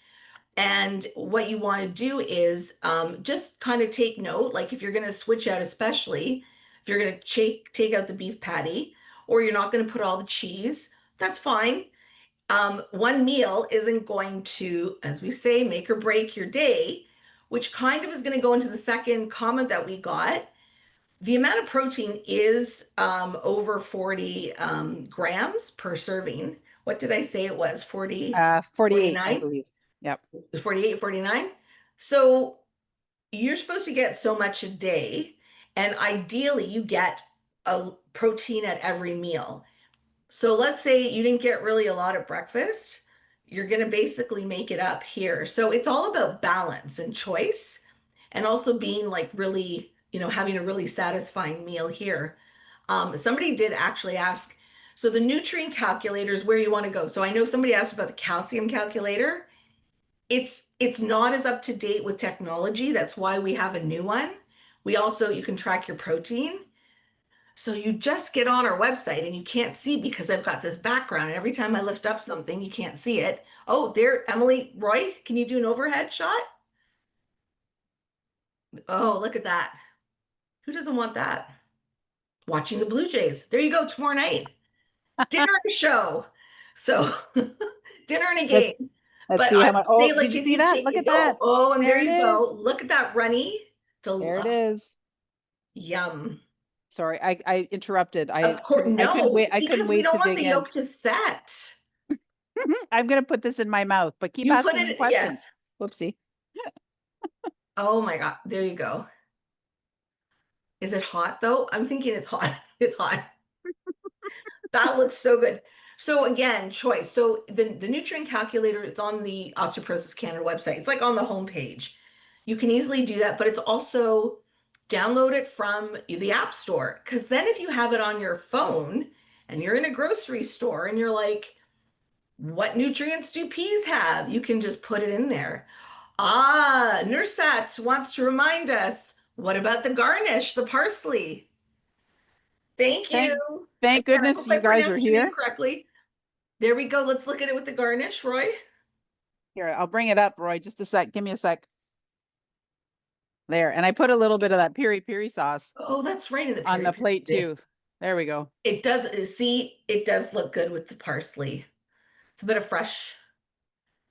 And what you want to do is just kind of take note, like if you're going to switch out, especially if you're going to take out the beef patty, or you're not going to put all the cheese, that's fine. One meal isn't going to, as we say, make or break your day, which kind of is going to go into the second comment that we got. The amount of protein is over 40 grams per serving. What did I say it was? 40, 48, I 49, believe. Yep. 48, 49. So you're supposed to get so much a day, and ideally you get a protein at every meal. So let's say you didn't get really a lot at breakfast, you're going to basically make it up here. So it's all about balance and choice, and also being like really, having a really satisfying meal here. Somebody did actually ask, so the nutrient calculator is where you want to go. So I know somebody asked about the calcium calculator. It's not as up to date with technology. That's why we have a new one. We also, you can track your protein. So you just get on our website and you can't see because I've got this background. And every time I lift up something, you can't see it. Oh, there, Emily, Roy, can you do an overhead shot? Oh, look at that. Who doesn't want that? Watching the Blue Jays. There you go, tomorrow night. Dinner and a show. So dinner and a Let's game. let's But see I how much. would Oh, say, did like, you if see you that? take Look it, at that. and there There it you go. is. Look at that runny. There it is. Yum. Sorry, I interrupted. Of course, I couldn't no, wait. I couldn't because we wait don't to want the dig in. yolk to set. I'm gonna put this in my mouth, but keep You put asking me it, yes. questions. Whoopsie. Oh my God, there you go. Is it hot though? I'm thinking it's hot. It's hot. That looks so good. So again, choice. So the nutrient calculator, it's on the Osteoporosis Canada website. It's like on the homepage. You can easily do that, but it's also download it from the App Store. Because then if you have it on your phone and you're in a grocery store and you're like, what nutrients do peas have? You can just put it in there. Ah, Nursat wants to remind us, what about the garnish, the parsley? Thank you. Thank, thank Again, I goodness hope I you guys are pronounced your name here. correctly. There we go. Let's look at it with the garnish, Roy. Here, I'll bring it up, Roy. Just a sec. Give me a sec. There. And I put a little bit of that piri piri sauce Oh, that's right in the on peri the plate peri. too. There we go. It does, see, it does look good with the parsley. It's a bit of fresh.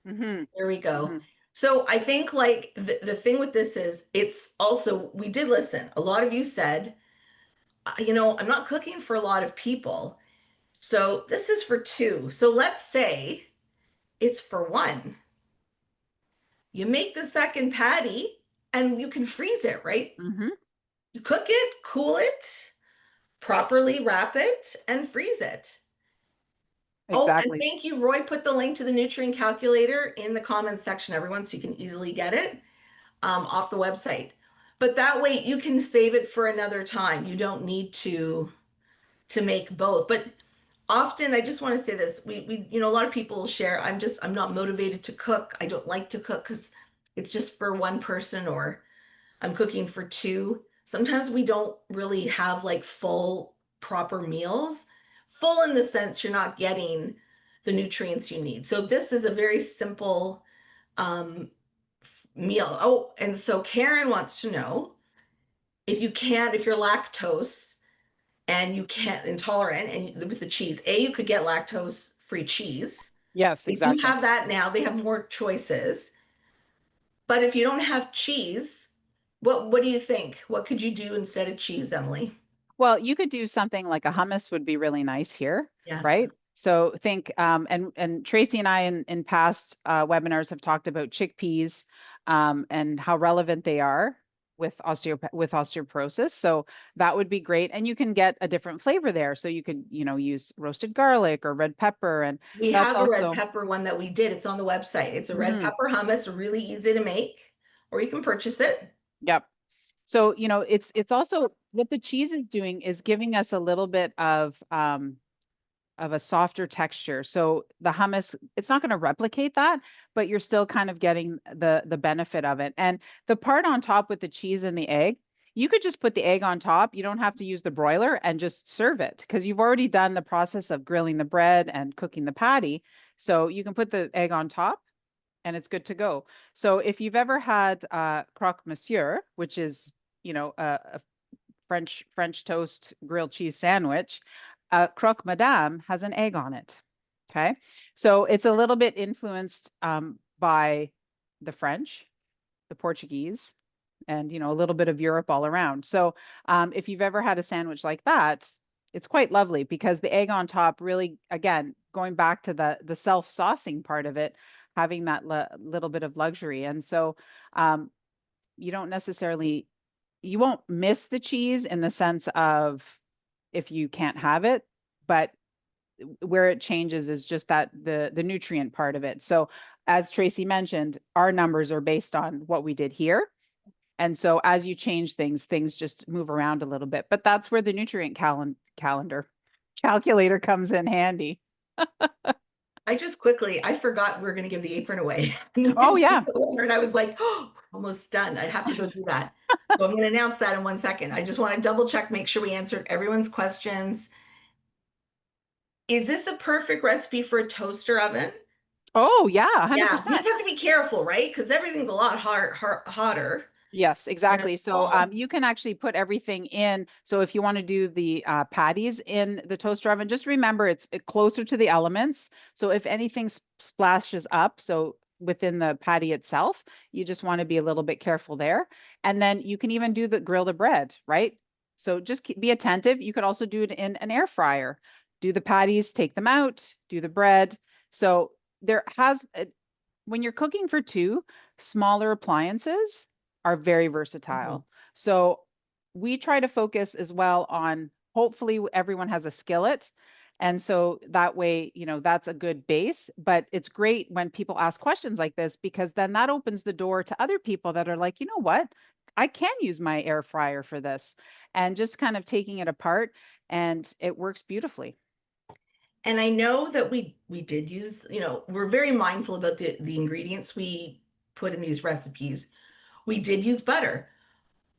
Mm-hmm. There we go. Mm-hmm. So I think like the thing with this is it's also, we did listen. A lot of you said, I'm not cooking for a lot of people. So this is for two. So let's say it's for one. You make the second patty and you can freeze it, right? Mm-hmm. You cook it, cool it, properly wrap it, and freeze it. Oh, and Exactly. thank you, Roy. Put the link to the nutrient calculator in the comments section, everyone, so you can easily get it off the website. But that way you can save it for another time. You don't need to make both. But often, I just want to say this, a lot of people share, I'm not motivated to cook. I don't like to cook because it's just for one person, or I'm cooking for two. Sometimes we don't really have like full proper meals. Full in the sense you're not getting the nutrients you need. So this is a very simple um, meal. Oh, and so Karen wants to know if you're lactose and you can't intolerant and with the cheese, you could get lactose free cheese. Yes, They do exactly. have that now. They have more choices. But if you don't have cheese, what do you think? What could you do instead of cheese, Emily? Well, you could do something like a hummus would be really nice here, Yes. right? So think, and Tracie and I in past webinars have talked about chickpeas and how relevant they are with osteoporosis. So that would be great, and you can get a different flavor there. So you could, use roasted garlic or red pepper, and We that's have a red also. pepper one that we did. It's on the website. It's a red Mhm. pepper hummus, really easy to make, or you can purchase it. Yep. So, it's also what the cheese is doing is giving us a little bit of a softer texture. So the hummus, it's not going to replicate that, but you're still kind of getting the benefit of it. And the part on top with the cheese and the egg, you could just put the egg on top. You don't have to use the broiler and just serve it because you've already done the process of grilling the bread and cooking the patty. So you can put the egg on top and it's good to go. So if you've ever had croque monsieur, which is, a French toast grilled cheese sandwich, croque madame has an egg on it. Okay, so it's a little bit influenced by the French, the Portuguese, and a little bit of Europe all around. So if you've ever had a sandwich like that, it's quite lovely because the egg on top really, again, going back to the self saucing part of it, having that little bit of luxury, and so um, you don't necessarily you won't miss the cheese in the sense of if you can't have it, but where it changes is just that the nutrient part of it. So as Tracie mentioned, our numbers are based on what we did here. And so as you change things, things just move around a little bit. But that's where the nutrient calendar calculator comes in handy. I forgot we were going to give the apron away. And Oh yeah. I was like, oh, almost done. I have to go do that. So I'm going to announce that in 1 second. I just want to double check, make sure we answered everyone's questions. Is this a perfect recipe for a toaster oven? Oh yeah, Yeah, you 100%. just have to be careful, right? Because everything's a lot hotter Yes, when it's exactly. So small. you can actually put everything in. So if you want to do the patties in the toaster oven, just remember it's closer to the elements. So if anything splashes up, so within the patty itself, you just want to be a little bit careful there. And then you can even do the grill the bread, right? So just be attentive. You could also do it in an air fryer. Do the patties, take them out, do the bread. So there has when you're cooking for two, smaller appliances are very Mhm. versatile. So we try to focus as well on hopefully everyone has a skillet. And so that way, that's a good base. But it's great when people ask questions like this because then that opens the door to other people that are like, you know what? I can use my air fryer for this and just kind of taking it apart and it works beautifully. And I know that we did use, we're very mindful about the ingredients we put in these recipes. We did use butter,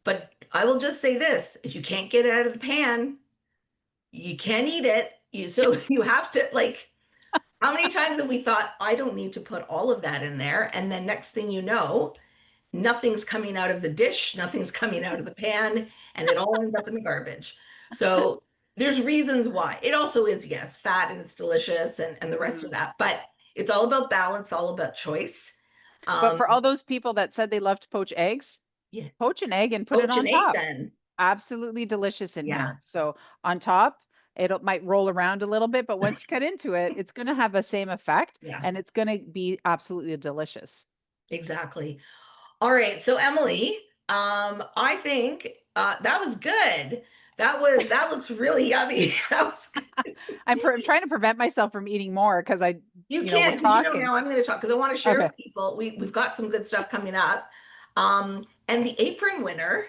but I will just say this, if you can't get it out of the pan, You can't eat it. So you have to like, how many times have we thought, I don't need to put all of that in there? And then next thing you know, nothing's coming out of the dish, nothing's coming out of the pan, and it all ends up in the garbage. So there's reasons why. It also is, yes, fat and it's delicious and the rest of Mm. that, but it's all about balance, all about choice. But Um, for all those people that said they love to poach eggs, yeah, poach an egg and put it poach on and egg top. then. Absolutely delicious in Yeah, here. So on top, it might roll around a little bit, but once you cut into it, it's going to have the same effect yeah, and it's going to be absolutely delicious. exactly. All right, so Emily, I think that was good. That looks really yummy. That was I'm trying to prevent myself from eating more because You we're can, because talking. now I'm going to talk because I want to share Okay. with people. We've got some good stuff coming up. And the apron winner,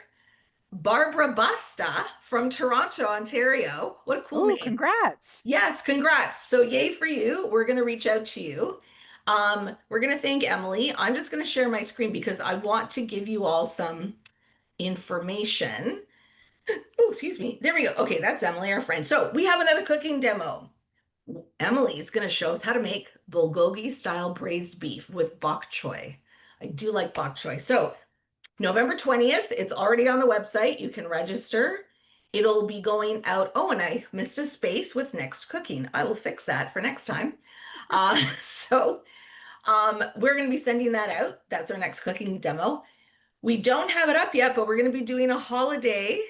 Barbara Busta from Toronto, Ontario. What a cool Oh, name. congrats. Yes, congrats. So yay for you. We're going to reach out to you. We're going to thank Emily. I'm just going to share my screen because I want to give you all some information. Oh, excuse me. There we go. Okay, that's Emily, our friend. So we have another cooking demo. Emily is going to show us how to make bulgogi style braised beef with bok choy. I do like bok choy. So, November 20th, it's already on the website. You can register. It'll be going out. Oh, and I missed a space with next cooking. I will fix that for next time. We're going to be sending that out. That's our next cooking demo. We don't have it up yet, but we're going to be doing a holiday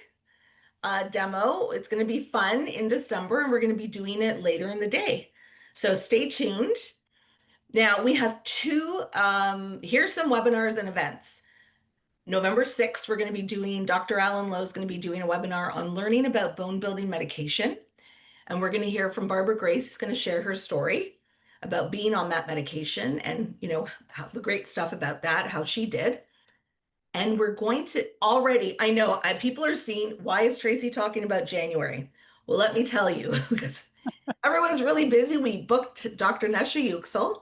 demo. It's going to be fun in December, and we're going to be doing it later in the day. So stay tuned. Now we have here's some webinars and events. November 6th, we're going to be doing, Dr. Alan Lowe is going to be doing a webinar on learning about bone building medication. And we're going to hear from Barbara Grace, who's going to share her story about being on that medication and, how the great stuff about that, how she did. And we're going to already, I know people are seeing, why is Tracie talking about January? Well, let me tell you, because everyone's really busy. We booked Dr. Nesha Yüksel.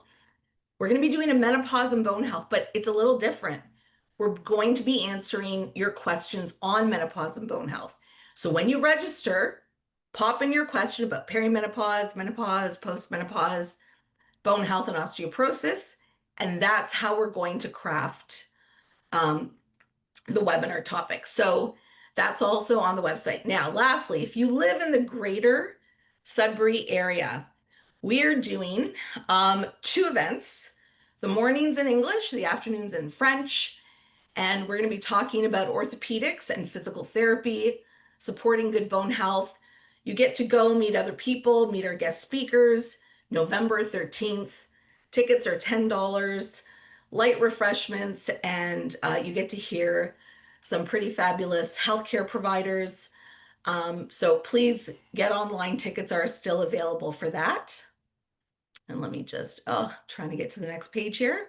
We're going to be doing a menopause and bone health, but it's a little different. We're going to be answering your questions on menopause and bone health. So when you register, pop in your question about perimenopause, menopause, postmenopause, bone health, and osteoporosis. And that's how we're going to craft um, the webinar topic. So that's also on the website. Now, lastly, if you live in the greater Sudbury area, we are doing two events, the mornings in English, the afternoons in French, and we're going to be talking about orthopedics and physical therapy, supporting good bone health. You get to go meet other people, meet our guest speakers, November 13th. Tickets are $10, light refreshments, and you get to hear some pretty fabulous healthcare providers. So please get online. Tickets are still available for that. And let me just, trying to get to the next page here.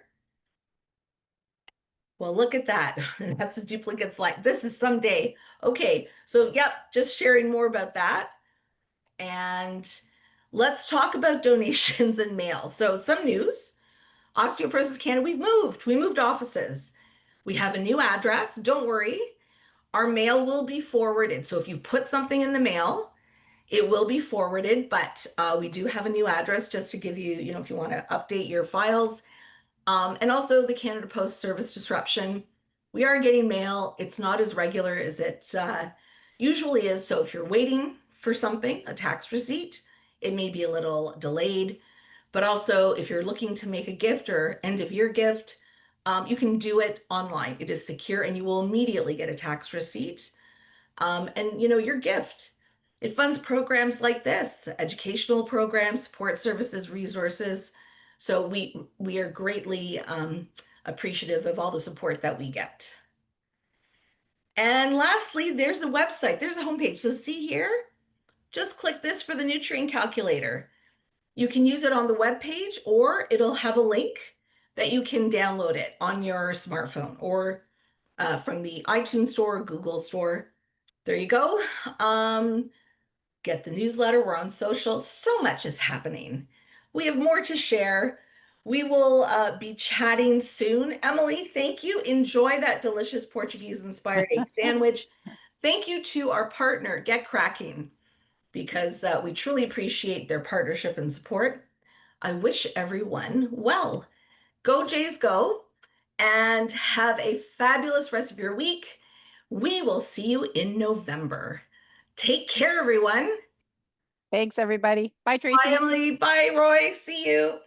Well, look at that. That's a duplicate slide. This is someday. Okay, so yep, just sharing more about that. And let's talk about donations and mail. So some news. Osteoporosis Canada, we've moved. We moved offices. We have a new address. Don't worry. Our mail will be forwarded. So if you put something in the mail, it will be forwarded, but we do have a new address just to give you, if you want to update your files. And also the Canada Post service disruption. We are getting mail. It's not as regular as it usually is. So if you're waiting for something, a tax receipt, it may be a little delayed. But also, if you're looking to make a gift or end of year gift, you can do it online. It is secure and you will immediately get a tax receipt. And your gift. It funds programs like this, educational programs, support services, resources. So we are greatly appreciative of all the support that we get. And lastly, there's a website, there's a homepage. So see here, just click this for the nutrient calculator. You can use it on the web page, or it'll have a link that you can download it on your smartphone or from the iTunes store or Google store. There you go. Get the newsletter. We're on social. So much is happening. We have more to share. We will be chatting soon. Emily, thank you. Enjoy that delicious Portuguese inspired egg sandwich. Thank you to our partner, Get Cracking. because we truly appreciate their partnership and support. I wish everyone well. Go Jays, go, and have a fabulous rest of your week. We will see you in November. Take care, everyone. Thanks, everybody. Bye, Bye, Tracie. Emily. Bye, Roy. See you.